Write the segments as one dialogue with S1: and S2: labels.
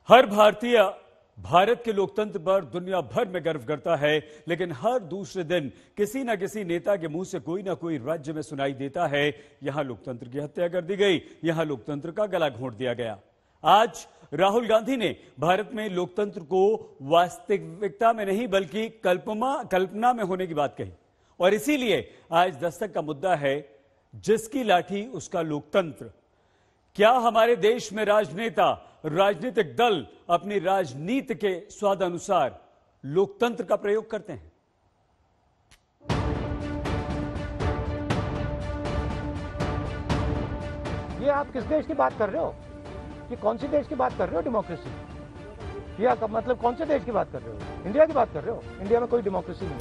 S1: हर भारतीय भारत के लोकतंत्र पर दुनिया भर में गर्व करता है, लेकिन हर दूसरे दिन किसी न किसी नेता के मुंह से कोई ना कोई राज्य में सुनाई देता है, यहां लोकतंत्र की हत्या कर दी गई, यहां लोकतंत्र का गला घोंट दिया गया। आज राहुल गांधी ने भारत में लोकतंत्र को वास्तविकता में नहीं बल्कि कल्पना में होने की बात कही, और इसीलिए आज दस्तक का मुद्दा है जिसकी लाठी उसका लोकतंत्र। क्या हमारे देश में राजनेता, राजनीतिक दल अपनी राजनीति के स्वादानुसार लोकतंत्र का प्रयोग करते हैं?
S2: ये आप किस देश की बात कर रहे हो? ये कौन सी देश की बात कर रहे हो? डेमोक्रेसी? या मतलब कौन से देश की बात कर रहे हो? इंडिया की बात कर रहे हो? इंडिया में कोई डेमोक्रेसी नहीं।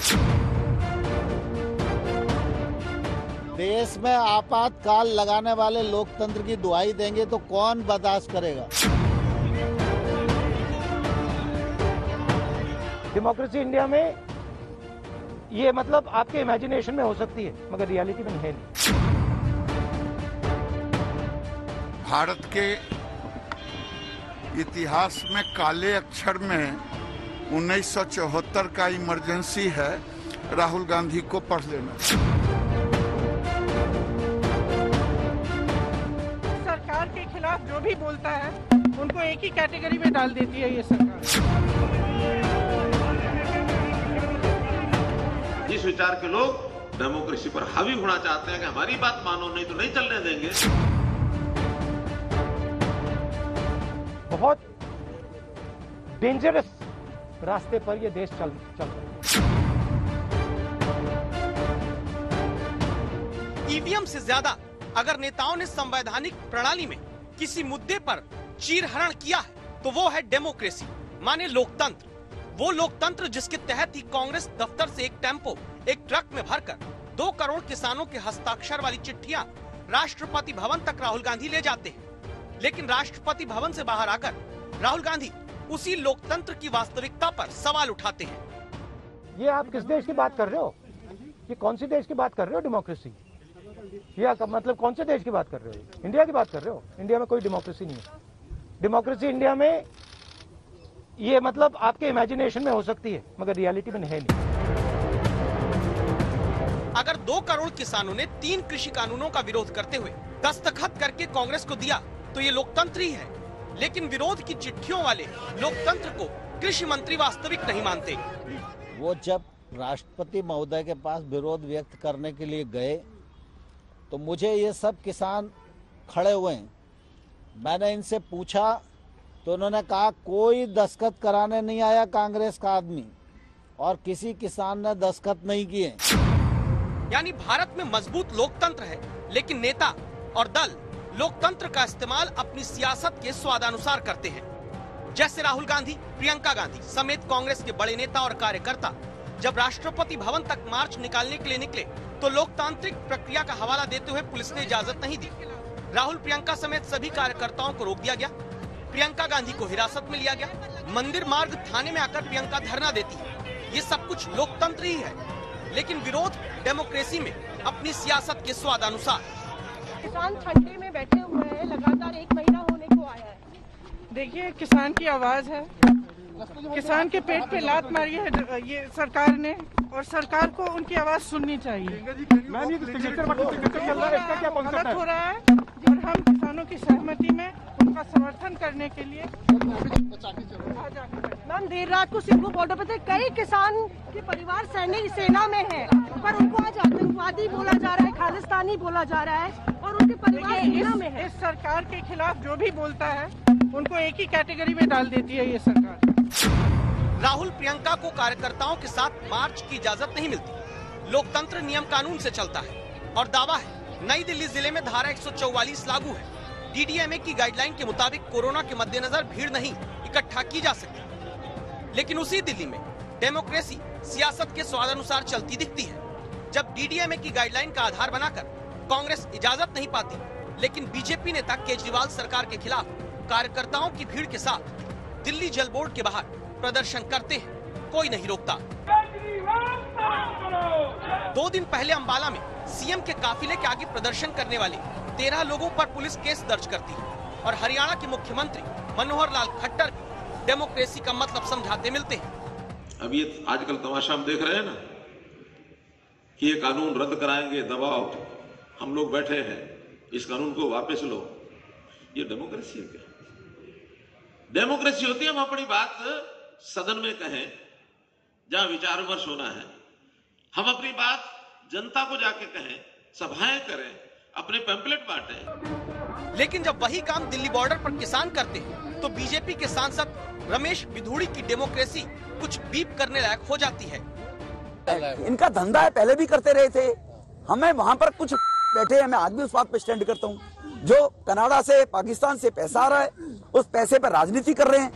S3: देश में आपातकाल लगाने वाले लोकतंत्र की दुहाई देंगे तो कौन बर्दाश्त करेगा?
S2: डेमोक्रेसी इंडिया में ये मतलब आपके इमेजिनेशन में हो सकती है, मगर रियलिटी में है नहीं।
S4: भारत के इतिहास में काले अक्षर में 1974 का इमरजेंसी है, राहुल गांधी को पढ़ लेना।
S5: सरकार के खिलाफ जो भी बोलता है उनको एक ही कैटेगरी में डाल देती है ये सरकार।
S6: जिस विचार के लोग डेमोक्रेसी पर हावी होना चाहते हैं कि हमारी बात मानो, नहीं तो नहीं चलने देंगे।
S2: बहुत डेंजरस रास्ते पर ये देश चल रहा है।
S7: ईवीएम से ज्यादा अगर नेताओं ने संवैधानिक प्रणाली में किसी मुद्दे पर चीरहरण किया है तो वो है डेमोक्रेसी, माने लोकतंत्र। वो लोकतंत्र जिसके तहत ही कांग्रेस दफ्तर से एक टेम्पो एक ट्रक में भरकर 2 करोड़ किसानों के हस्ताक्षर वाली चिट्ठियां राष्ट्रपति भवन तक राहुल गांधी ले जाते हैं। लेकिन राष्ट्रपति भवन से बाहर आकर राहुल गांधी उसी लोकतंत्र की वास्तविकता पर सवाल उठाते हैं।
S2: ये आप किस देश की बात कर रहे हो? ये कौन सी देश की बात कर रहे हो? डेमोक्रेसी? या मतलब कौन से देश की बात कर रहे हो? इंडिया की बात कर रहे हो? इंडिया में कोई डेमोक्रेसी नहीं है। डेमोक्रेसी इंडिया में ये मतलब आपके इमेजिनेशन में हो सकती है, मगर रियलिटी में है नहीं।
S7: अगर 2 करोड़ किसानों ने 3 कृषि कानूनों का विरोध करते हुए दस्तखत करके कांग्रेस को दिया तो ये लोकतंत्र ही है। लेकिन विरोध की चिट्ठियों वाले लोकतंत्र को कृषि मंत्री वास्तविक नहीं मानते।
S3: वो जब राष्ट्रपति महोदय के पास विरोध व्यक्त करने के लिए गए तो मुझे ये सब किसान खड़े हुए हैं, मैंने इनसे पूछा तो उन्होंने कहा कोई दस्तखत कराने नहीं आया कांग्रेस का आदमी, और किसी किसान ने दस्तखत नहीं किए।
S7: यानी भारत में मजबूत लोकतंत्र है, लेकिन नेता और दल लोकतंत्र का इस्तेमाल अपनी सियासत के स्वादानुसार करते हैं। जैसे राहुल गांधी, प्रियंका गांधी समेत कांग्रेस के बड़े नेता और कार्यकर्ता जब राष्ट्रपति भवन तक मार्च निकालने के लिए निकले तो लोकतांत्रिक प्रक्रिया का हवाला देते हुए पुलिस ने इजाजत नहीं दी। राहुल प्रियंका समेत सभी कार्यकर्ताओं को रोक दिया गया। प्रियंका गांधी को हिरासत में लिया गया। मंदिर मार्ग थाने में आकर प्रियंका धरना देती है। ये सब कुछ लोकतंत्र ही है, लेकिन विरोध डेमोक्रेसी में अपनी सियासत के स्वादानुसार।
S5: किसान ठंडे में बैठे हुए हैं, लगातार 1 महीना होने को आया है। देखिए, किसान की आवाज है, किसान के पेट पे लात मारी है ये सरकार ने, और सरकार को उनकी आवाज सुननी चाहिए। गलत हो रहा है और हम किसानों की सहमति में उनका समर्थन करने के लिए
S8: मैम देर रात को सिंघू बॉर्डर पर थे, कई किसान के परिवार सैनिक सेना में है, पर उनको आज आतंकवादी बोला जा रहा है, खालिस्तानी बोला जा रहा है, और उनके परिवार सेना में है।
S5: इस सरकार के खिलाफ जो भी बोलता है उनको एक ही कैटेगरी में डाल देती है ये सरकार।
S7: राहुल प्रियंका को कार्यकर्ताओं के साथ मार्च की इजाजत नहीं मिलती। लोकतंत्र नियम कानून से चलता है और दावा है नई दिल्ली जिले में धारा 144 लागू है। डीडीएमए की गाइडलाइन के मुताबिक कोरोना के मद्देनजर भीड़ नहीं इकट्ठा की जा सकती। लेकिन उसी दिल्ली में डेमोक्रेसी सियासत के स्वादानुसार चलती दिखती है। जब डीडीएमए की गाइडलाइन का आधार बनाकर कांग्रेस इजाजत नहीं पाती, लेकिन बीजेपी नेता केजरीवाल सरकार के खिलाफ कार्यकर्ताओं की भीड़ के साथ दिल्ली जल बोर्ड के बाहर प्रदर्शन करते हैं, कोई नहीं रोकता। 2 दिन पहले अंबाला में सीएम के काफिले के आगे प्रदर्शन करने वाले 13 लोगों पर पुलिस केस दर्ज करती है और हरियाणा के मुख्यमंत्री मनोहर लाल खट्टर डेमोक्रेसी का मतलब समझाते मिलते हैं।
S6: अब ये आजकल तमाशा हम देख रहे हैं ना कि ये कानून रद्द कराएंगे, दबाव, हम लोग बैठे हैं, इस कानून को वापस लो। ये डेमोक्रेसी है क्या? डेमोक्रेसी होती है हम अपनी बात सदन में कहें, जहां विचार विमर्श होना है, हम अपनी बात जनता को जाके कहें, सभाएं करें, अपने पैम्पलेट बांटें।
S7: लेकिन जब वही काम दिल्ली बॉर्डर पर किसान करते हैं तो बीजेपी के सांसद रमेश बिधूड़ी की डेमोक्रेसी कुछ बीप करने लायक हो जाती है।
S9: इनका धंधा है, पहले भी करते रहे थे। हमें वहाँ पर कुछ बैठे हैं, मैं आज भी उस बात पे स्टैंड करता हूँ। जो कनाडा से, पाकिस्तान से पैसा आ रहा है, उस पैसे पर राजनीति कर रहे हैं।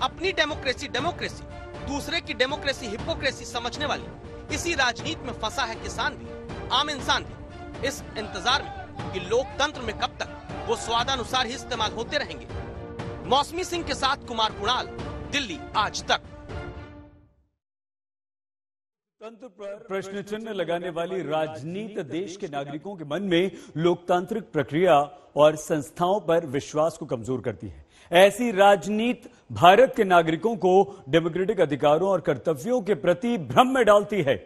S7: अपनी डेमोक्रेसी डेमोक्रेसी, दूसरे की डेमोक्रेसी हिपोक्रेसी समझने वाली इसी राजनीति में फंसा है किसान भी, आम इंसान भी, इस इंतजार में कि लोकतंत्र में कब तक वो स्वादानुसार ही इस्तेमाल होते रहेंगे। मौसमी सिंह के साथ कुमार कुणाल, दिल्ली आज तक।
S1: तंत्र पर प्रश्न चिन्ह लगाने वाली राजनीति देश के नागरिकों के मन में लोकतांत्रिक प्रक्रिया और संस्थाओं पर विश्वास को कमजोर करती है। ऐसी राजनीति भारत के नागरिकों को डेमोक्रेटिक अधिकारों और कर्तव्यों के प्रति भ्रम में डालती है।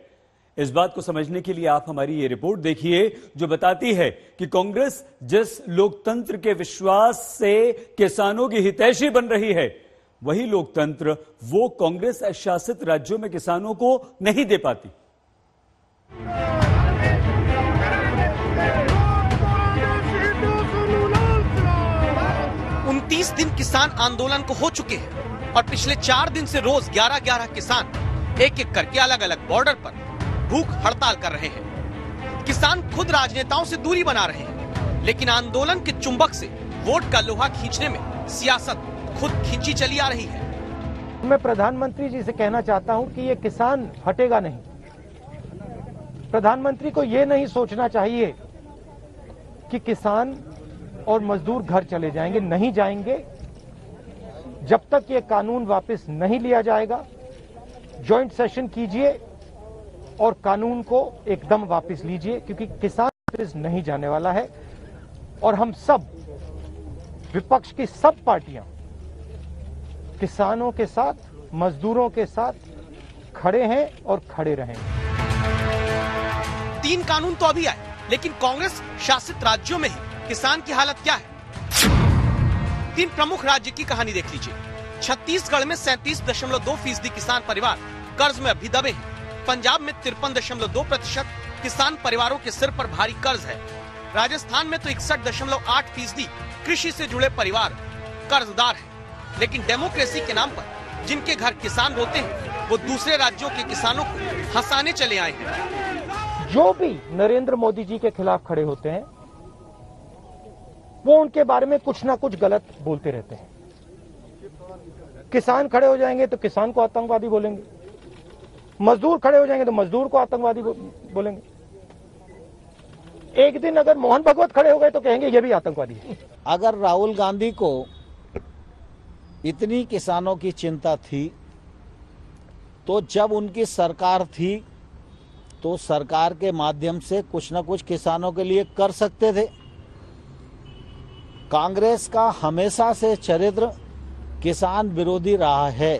S1: इस बात को समझने के लिए आप हमारी ये रिपोर्ट देखिए, जो बताती है कि कांग्रेस जिस लोकतंत्र के विश्वास से किसानों की हितैषी बन रही है, वही लोकतंत्र वो कांग्रेस शासित राज्यों में किसानों को नहीं दे पाती।
S7: उनतीस दिन किसान आंदोलन को हो चुके हैं और पिछले 4 दिन से रोज 11-11 किसान एक एक करके अलग अलग बॉर्डर पर भूख हड़ताल कर रहे हैं। किसान खुद राजनेताओं से दूरी बना रहे हैं, लेकिन आंदोलन के चुंबक से वोट का लोहा खींचने में सियासत खुद खींची चली आ रही है।
S2: मैं प्रधानमंत्री जी से कहना चाहता हूं कि ये किसान हटेगा नहीं। प्रधानमंत्री को ये नहीं सोचना चाहिए कि किसान और मजदूर घर चले जाएंगे, नहीं जाएंगे। जब तक ये कानून वापस नहीं लिया जाएगा, जॉइंट सेशन कीजिए और कानून को एकदम वापस लीजिए, क्योंकि किसान वापस नहीं जाने वाला है। और हम सब, विपक्ष की सब पार्टियां किसानों के साथ, मजदूरों के साथ खड़े हैं और खड़े रहेंगे।
S7: 3 कानून तो अभी आए, लेकिन कांग्रेस शासित राज्यों में ही किसान की हालत क्या है? 3 प्रमुख राज्य की कहानी देख लीजिए। छत्तीसगढ़ में 37.2% किसान परिवार कर्ज में अभी दबे हैं। पंजाब में 53.2% किसान परिवारों के सिर पर भारी कर्ज है। राजस्थान में तो 61.8% कृषि से जुड़े परिवार कर्जदार हैं। लेकिन डेमोक्रेसी के नाम पर जिनके घर किसान रोते हैं, वो दूसरे राज्यों के किसानों को हंसाने चले आए हैं।
S2: जो भी नरेंद्र मोदी जी के खिलाफ खड़े होते हैं, वो उनके बारे में कुछ ना कुछ गलत बोलते रहते हैं। किसान खड़े हो जाएंगे तो किसान को आतंकवादी बोलेंगे, मजदूर खड़े हो जाएंगे तो मजदूर को आतंकवादी बोलेंगे। एक दिन अगर मोहन भगवत खड़े हो गए तो कहेंगे ये भी आतंकवादी है।
S3: अगर राहुल गांधी को इतनी किसानों की चिंता थी, तो जब उनकी सरकार थी तो सरकार के माध्यम से कुछ न कुछ किसानों के लिए कर सकते थे। कांग्रेस का हमेशा से चरित्र किसान विरोधी रहा है।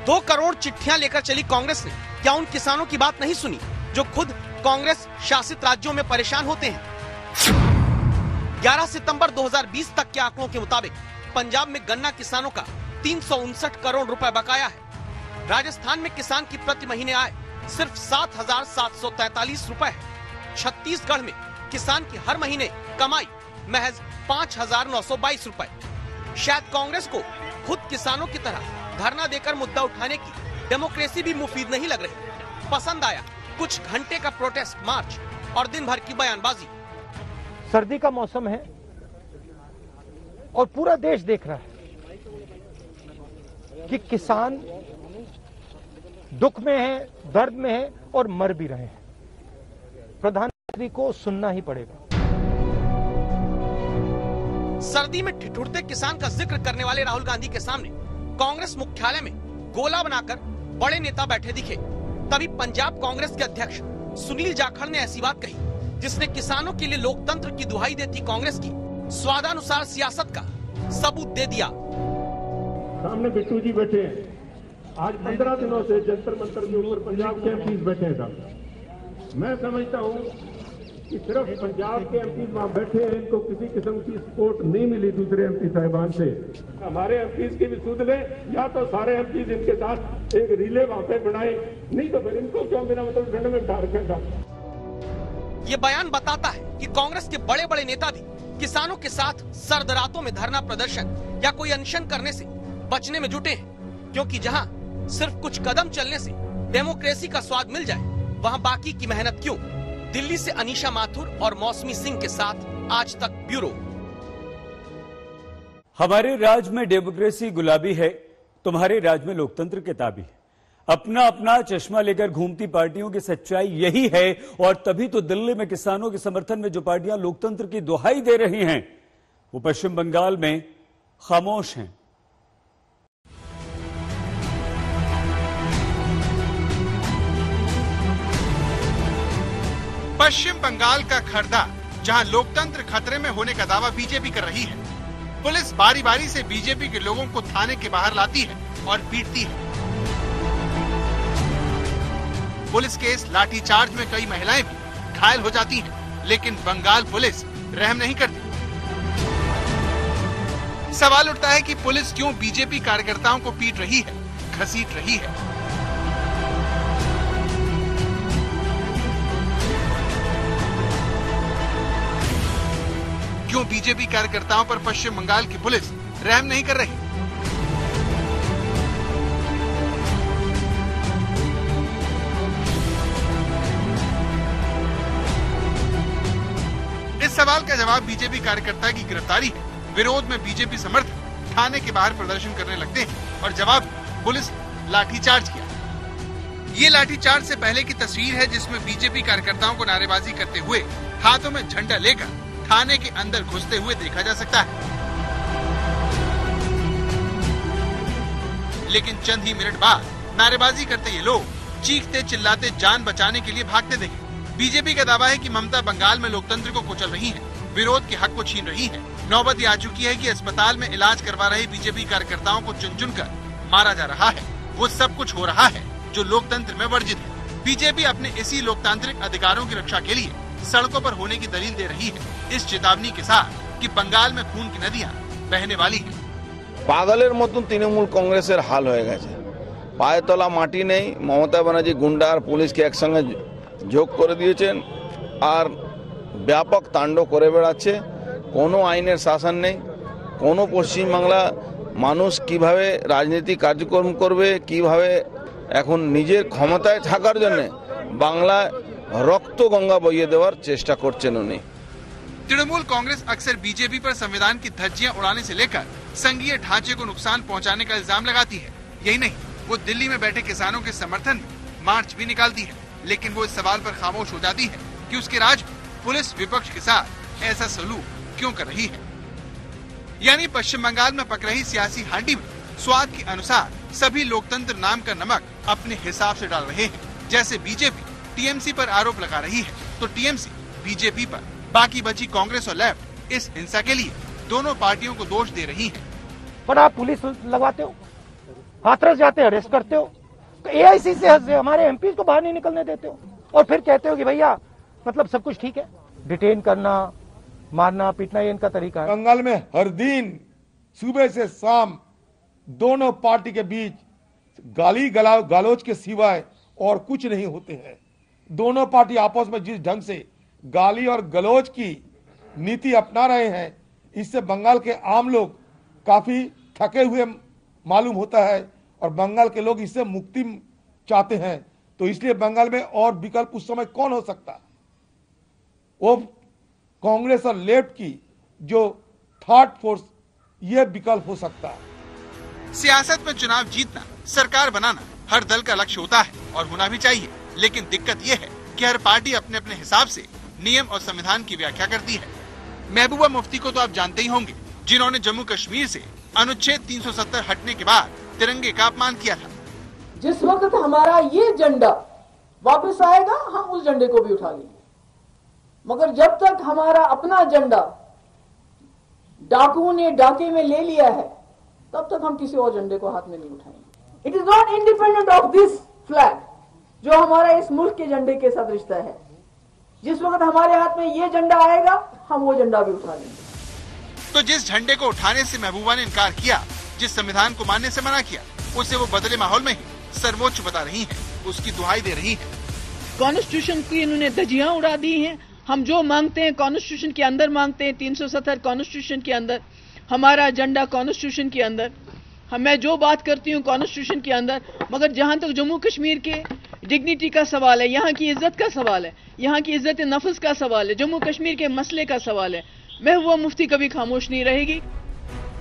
S7: 2 करोड़ चिट्ठियां लेकर चली कांग्रेस ने क्या उन किसानों की बात नहीं सुनी जो खुद कांग्रेस शासित राज्यों में परेशान होते हैं? 11 सितंबर 2020 तक के आंकड़ों के मुताबिक पंजाब में गन्ना किसानों का 359 करोड़ रुपए बकाया है। राजस्थान में किसान की प्रति महीने आय सिर्फ 7,743 रुपए है। छत्तीसगढ़ में किसान की हर महीने कमाई महज 5,922 रुपए। शायद कांग्रेस को खुद किसानों की तरह धरना देकर मुद्दा उठाने की डेमोक्रेसी भी मुफीद नहीं लग रही। पसंद आया कुछ घंटे का प्रोटेस्ट मार्च और दिन भर की बयानबाजी।
S2: सर्दी का मौसम है और पूरा देश देख रहा है कि किसान दुख में है, दर्द में है और मर भी रहे हैं। प्रधानमंत्री को सुनना ही पड़ेगा।
S7: सर्दी में ठिठुरते किसान का जिक्र करने वाले राहुल गांधी के सामने कांग्रेस मुख्यालय में गोला बनाकर बड़े नेता बैठे दिखे। तभी पंजाब कांग्रेस के अध्यक्ष सुनील जाखड़ ने ऐसी बात कही जिसने किसानों के लिए लोकतंत्र की दुहाई देती कांग्रेस की स्वादानुसार सियासत का सबूत दे दिया।
S10: सामने बिट्टू जी बैठे हैं। आज 15 दिनों से जंतर मंतर के ऊपर पंजाब के एमपीज बैठे हैं साहब। मैं समझता हूं कि सिर्फ पंजाब के एमपीज वहां बैठे हैं, इनको किसी किस्म की सपोर्ट नहीं मिली दूसरे एमपी साहिबान से। हमारे एमपीज की भी सुध ले, या तो सारे एमपीज इनके साथ एक रिले वहां पे बनाए, नहीं तो फिर इनको क्यों बिना मतलब ठंड में डाल रखेगा।
S7: ये बयान बताता है कि कांग्रेस के बड़े बड़े नेता भी किसानों के साथ सर्द रातों में धरना प्रदर्शन या कोई अनशन करने से बचने में जुटे हैं, क्योंकि जहां सिर्फ कुछ कदम चलने से डेमोक्रेसी का स्वाद मिल जाए, वहां बाकी की मेहनत क्यों। दिल्ली से अनीशा माथुर और मौसमी सिंह के साथ आज तक ब्यूरो।
S1: हमारे राज्य में डेमोक्रेसी गुलाबी है, तुम्हारे राज्य में लोकतंत्र किताबी है। अपना अपना चश्मा लेकर घूमती पार्टियों की सच्चाई यही है, और तभी तो दिल्ली में किसानों के समर्थन में जो पार्टियां लोकतंत्र की दुहाई दे रही हैं, वो पश्चिम बंगाल में खामोश हैं।
S11: पश्चिम बंगाल का खरदा, जहां लोकतंत्र खतरे में होने का दावा बीजेपी कर रही है। पुलिस बारी बारी से बीजेपी के लोगों को थाने के बाहर लाती है और पीटती है। पुलिस के इस लाठीचार्ज में कई महिलाएं भी घायल हो जाती हैं, लेकिन बंगाल पुलिस रहम नहीं करती। सवाल उठता है कि पुलिस क्यों बीजेपी कार्यकर्ताओं को पीट रही है, घसीट रही है। क्यों बीजेपी कार्यकर्ताओं पर पश्चिम बंगाल की पुलिस रहम नहीं कर रही? इस सवाल का जवाब बीजेपी कार्यकर्ता की गिरफ्तारी है। विरोध में बीजेपी समर्थक थाने के बाहर प्रदर्शन करने लगते हैं और जवाब पुलिस लाठीचार्ज किया। ये लाठीचार्ज से पहले की तस्वीर है, जिसमें बीजेपी कार्यकर्ताओं को नारेबाजी करते हुए हाथों में झंडा लेकर थाने के अंदर घुसते हुए देखा जा सकता है। लेकिन चंद ही मिनट बाद नारेबाजी करते ये लोग चीखते चिल्लाते जान बचाने के लिए भागते दिखे। बीजेपी का दावा है कि ममता बंगाल में लोकतंत्र को कुचल रही है, विरोध के हक को छीन रही है। नौबत आ चुकी है कि अस्पताल में इलाज करवा रहे बीजेपी कार्यकर्ताओं को चुन चुन कर मारा जा रहा है। वो सब कुछ हो रहा है जो लोकतंत्र में वर्जित है। बीजेपी अपने इसी लोकतांत्रिक अधिकारों की रक्षा के लिए सड़कों पर होने की दलील दे रही है, इस चेतावनी के साथ कि बंगाल में खून की नदियां बहने वाली हैं।
S12: पागलेर मतन तृणमूल कांग्रेसेर हाल हो गए, पाए तला माटी नहीं। ममता बनर्जी गुंडा और पुलिस के एक संगे जोग कर दिएছেন और व्यापक तांडव करे बेड़ाচ্ছে। कोनो आईनेर शासन नहीं, कोनो पश्चिम बांगला मानुष किभाবে राजनीतिक कार्यक्रम करবে, কিভাবে এখন নিজের ক্ষমতায় থাকার জন্য বাংলা रक्त गंगा बइये देवार चेष्टा करছেন उन्हें।
S11: तृणमूल कांग्रेस अक्सर बीजेपी पर संविधान की धज्जियां उड़ाने से लेकर संघीय ढांचे को नुकसान पहुंचाने का इल्जाम लगाती है। यही नहीं, वो दिल्ली में बैठे किसानों के समर्थन में मार्च भी निकालती है, लेकिन वो इस सवाल पर खामोश हो जाती है कि उसके राज में पुलिस विपक्ष के साथ ऐसा सलूक क्यों कर रही है। यानी पश्चिम बंगाल में पक रही सियासी हांडी में स्वाद के अनुसार सभी लोकतंत्र नाम का नमक अपने हिसाब से डाल रहे हैं। जैसे बीजेपी टीएमसी पर आरोप लगा रही है, तो टीएमसी बीजेपी पर, बाकी बची कांग्रेस और लेफ्ट इस हिंसा के लिए दोनों पार्टियों को दोष दे रही है।
S2: पर आप पुलिस लगवाते हो, हाथरस जाते हो, अरेस्ट करते हो, तो एआईसी से हमारे एमपी को बाहर नहीं निकलने देते हो, और फिर कहते हो कि भैया मतलब सब कुछ ठीक है। डिटेन करना, मारना, पीटना, ये इनका तरीका है।
S10: बंगाल में हर दिन सुबह से शाम दोनों पार्टी के बीच गाली गलौज के सिवाय और कुछ नहीं होते हैं। दोनों पार्टी आपस में जिस ढंग से गाली और गलौज की नीति अपना रहे हैं, इससे बंगाल के आम लोग काफी थके हुए मालूम होता है, और बंगाल के लोग इससे मुक्ति चाहते हैं। तो इसलिए बंगाल में और विकल्प उस समय कौन हो सकता? वो कांग्रेस और लेफ्ट की जो थर्ड फोर्स, ये विकल्प हो सकता है।
S11: सियासत में चुनाव जीतना, सरकार बनाना हर दल का लक्ष्य होता है और होना भी चाहिए, लेकिन दिक्कत यह है कि हर पार्टी अपने अपने हिसाब से नियम और संविधान की व्याख्या करती है। महबूबा मुफ्ती को तो आप जानते ही होंगे, जिन्होंने जम्मू कश्मीर से अनुच्छेद 370 हटने के बाद तिरंगे का अपमान किया था।
S13: जिस वक्त हमारा ये झंडा वापस आएगा, हम उस झंडे को भी उठा लेंगे, मगर जब तक हमारा अपना झंडा डाकुओं ने डाके में ले लिया है, तब तक हम किसी और झंडे को हाथ में नहीं उठाएंगे। It is not independent of this flag, जो हमारा इस मुल्क के झंडे के साथ रिश्ता है। जिस वक्त हमारे हाथ में ये झंडा आएगा, हम वो झंडा भी उठा लेंगे।
S11: तो जिस झंडे को उठाने से महबूबा ने इनकार किया, जिस संविधान को मानने से मना किया, उसे वो बदले माहौल में ही सर्वोच्च बता रही हैं, उसकी दुहाई दे रही हैं।
S14: कॉन्स्टिट्यूशन की इन्होंने धज्जियां उड़ा दी हैं। हम जो मांगते हैं कॉन्स्टिट्यूशन के अंदर मांगते हैं, 370 कॉन्स्टिट्यूशन के अंदर, हमारा एजेंडा कॉन्स्टिट्यूशन के अंदर, मैं जो बात करती हूँ कॉन्स्टिट्यूशन के अंदर। मगर जहाँ तक जम्मू कश्मीर के डिग्निटी का सवाल है, यहाँ की इज्जत का सवाल है, यहाँ की इज्जत नफ्स का सवाल है, जम्मू कश्मीर के मसले का सवाल है, महबूबा मुफ्ती कभी खामोश नहीं रहेगी।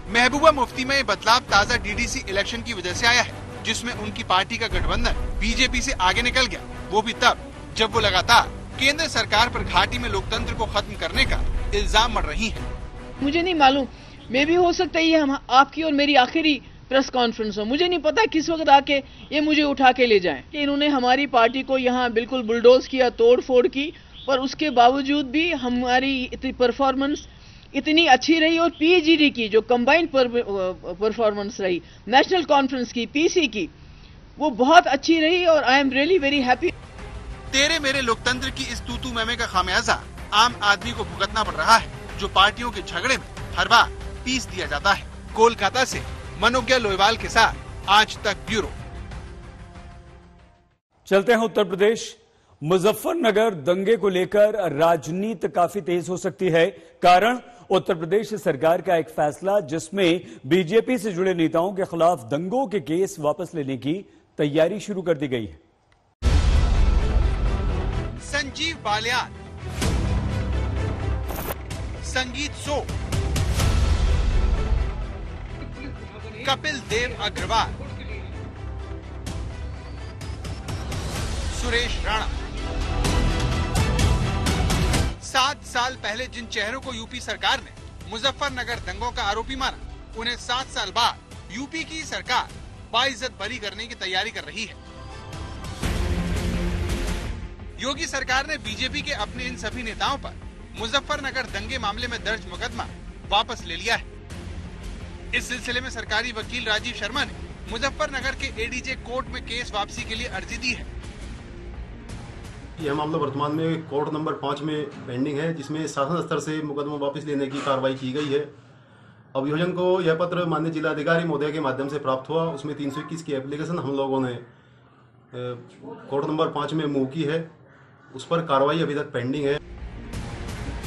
S11: महबूबा मुफ्ती में ये बदलाव ताज़ा डीडीसी इलेक्शन की वजह से आया है, जिसमें उनकी पार्टी का गठबंधन बीजेपी से आगे निकल गया। वो भी तब जब वो लगातार केंद्र सरकार पर घाटी में लोकतंत्र को खत्म करने का इल्जाम मढ़ रही है।
S14: मुझे नहीं मालूम, मे भी हो सकता है ये हम आपकी और मेरी आखिरी प्रेस कॉन्फ्रेंस हो। मुझे नहीं पता किस वक्त आके ये मुझे उठा के ले जाएं। कि इन्होंने हमारी पार्टी को यहाँ बिल्कुल बुलडोज किया, तोड़ फोड़ की, पर उसके बावजूद भी हमारी परफॉर्मेंस इतनी अच्छी रही। और पीजीडी की जो कंबाइंड परफॉर्मेंस रही, नेशनल कॉन्फ्रेंस की, पीसी की, वो बहुत अच्छी रही। और I am really very happy.
S11: तेरे मेरे लोकतंत्र की इस तू मैमे का खामियाजा आम आदमी को भुगतना पड़ रहा है, जो पार्टियों के झगड़े में हर बार पीस दिया जाता है। कोलकाता से मनोज्ञा लोईवाल के साथ आज तक ब्यूरो।
S1: चलते हैं उत्तर प्रदेश। मुजफ्फरनगर दंगे को लेकर राजनीति काफी तेज हो सकती है। कारण उत्तर प्रदेश सरकार का एक फैसला, जिसमें बीजेपी से जुड़े नेताओं के खिलाफ दंगों के केस वापस लेने की तैयारी शुरू कर दी गई है।
S11: संजीव बालियान, संगीत सो, कपिल देव अग्रवाल, सुरेश राणा। 7 साल पहले जिन चेहरों को यूपी सरकार ने मुजफ्फरनगर दंगों का आरोपी माना, उन्हें 7 साल बाद यूपी की सरकार बाइज्जत बरी करने की तैयारी कर रही है। योगी सरकार ने बीजेपी के अपने इन सभी नेताओं पर मुजफ्फरनगर दंगे मामले में दर्ज मुकदमा वापस ले लिया है। इस सिलसिले में सरकारी वकील राजीव शर्मा ने मुजफ्फरनगर के एडीजे कोर्ट में केस वापसी के लिए अर्जी दी है।
S15: यह मामला वर्तमान में कोर्ट नंबर 5 में पेंडिंग है, जिसमें शासन स्तर से मुकदमा वापस लेने की कार्रवाई की गई है। अभियोजन को यह पत्र माननीय जिलाधिकारी महोदय के माध्यम से प्राप्त हुआ। उसमें 321 की एप्लीकेशन हम लोगों ने कोर्ट नंबर 5 में मूव की है। उस पर कार्रवाई अभी तक पेंडिंग है।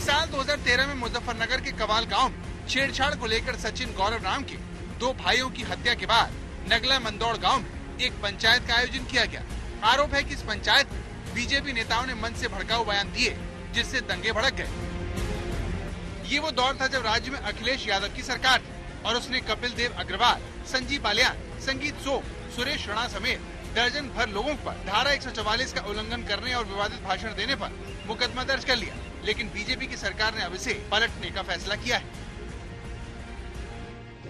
S11: साल 2013 में मुजफ्फरनगर के कवाल गांव में छेड़छाड़ को लेकर सचिन गौरव नाम के 2 भाइयों की हत्या के बाद नगला मंदौड़ गांव में एक पंचायत का आयोजन किया गया। आरोप है कि इस पंचायत में बीजेपी नेताओं ने मन से भड़काऊ बयान दिए, जिससे दंगे भड़क गए। ये वो दौर था जब राज्य में अखिलेश यादव की सरकार थी और उसने कपिल देव अग्रवाल, संजीव बालियान, संगीत सो, सुरेश राणा समेत दर्जन भर लोगों पर धारा 144 का उल्लंघन करने और विवादित भाषण देने पर मुकदमा दर्ज कर लिया। लेकिन बीजेपी की सरकार ने अब इसे पलटने का फैसला किया है।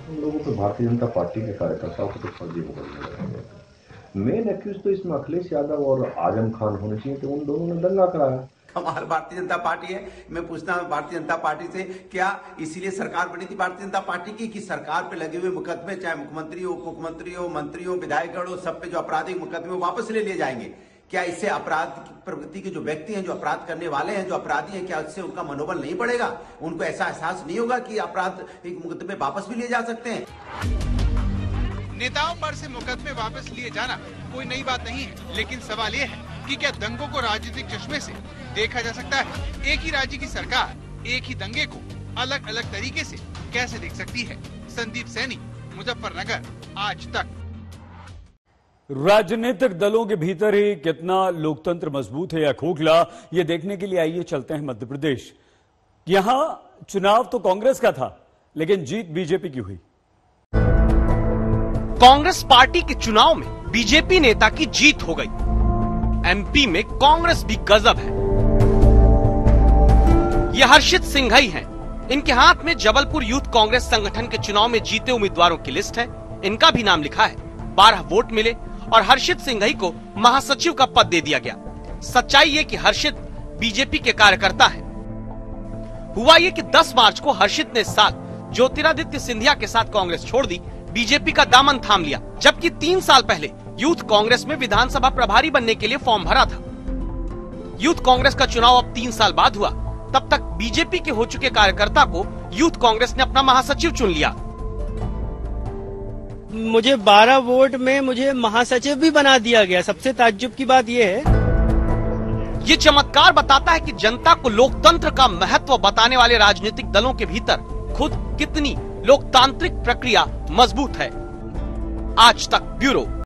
S16: हम लोगों को भारतीय जनता पार्टी के कार्यकर्ताओं को तो फर्जी मुकदमे लगाए। मेन एक्यूज तो इसमें अखिलेश यादव और आजम खान होने चाहिए, तो उन दोनों ने दंगा कराया।
S17: हमारी भारतीय जनता पार्टी है। मैं पूछता हूं भारतीय जनता पार्टी से, क्या इसीलिए सरकार बनी थी भारतीय जनता पार्टी की कि सरकार पे लगे हुए मुकदमे, चाहे मुख्यमंत्री हो, उप मुख्यमंत्री हो, मंत्री हो, विधायकगण हो, सब पे जो आपराधिक मुकदमे वापस ले लिए जाएंगे? क्या इससे अपराध की प्रवृत्ति के जो व्यक्ति हैं, जो अपराध करने वाले हैं, जो अपराधी हैं, क्या इससे उनका मनोबल नहीं बढ़ेगा? उनको ऐसा एहसास नहीं होगा कि अपराध एक मुकदमे वापस भी लिए जा सकते हैं?
S11: नेताओं पर से मुकदमे वापस लिए जाना कोई नई बात नहीं है, लेकिन सवाल ये है कि क्या दंगों को राजनीतिक चश्मे से देखा जा सकता है? एक ही राज्य की सरकार एक ही दंगे को अलग अलग तरीके से कैसे देख सकती है? संदीप सैनी, मुजफ्फरनगर, आज तक।
S1: राजनीतिक दलों के भीतर ही कितना लोकतंत्र मजबूत है या खोखला, ये देखने के लिए आइए चलते हैं मध्य प्रदेश। यहां चुनाव तो कांग्रेस का था, लेकिन जीत बीजेपी की हुई।
S7: कांग्रेस पार्टी के चुनाव में बीजेपी नेता की जीत हो गई। एमपी में कांग्रेस भी गजब है। ये हर्षित सिंघई हैं। इनके हाथ में जबलपुर यूथ कांग्रेस संगठन के चुनाव में जीते उम्मीदवारों की लिस्ट है। इनका भी नाम लिखा है। 12 वोट मिले और हर्षित सिंघई को महासचिव का पद दे दिया गया। सच्चाई ये कि हर्षित बीजेपी के कार्यकर्ता है। हुआ ये कि 10 मार्च को हर्षित ने इस साल ज्योतिरादित्य सिंधिया के साथ कांग्रेस छोड़ दी, बीजेपी का दामन थाम लिया, जबकि 3 साल पहले यूथ कांग्रेस में विधानसभा प्रभारी बनने के लिए फॉर्म भरा था। यूथ कांग्रेस का चुनाव अब 3 साल बाद हुआ, तब तक बीजेपी के हो चुके कार्यकर्ता को यूथ कांग्रेस ने अपना महासचिव चुन लिया।
S18: मुझे 12 वोट में मुझे महासचिव भी बना दिया गया। सबसे ताज्जुब की बात यह है,
S7: ये चमत्कार बताता है कि जनता को लोकतंत्र का महत्व बताने वाले राजनीतिक दलों के भीतर खुद कितनी लोकतांत्रिक प्रक्रिया मजबूत है। आज तक ब्यूरो।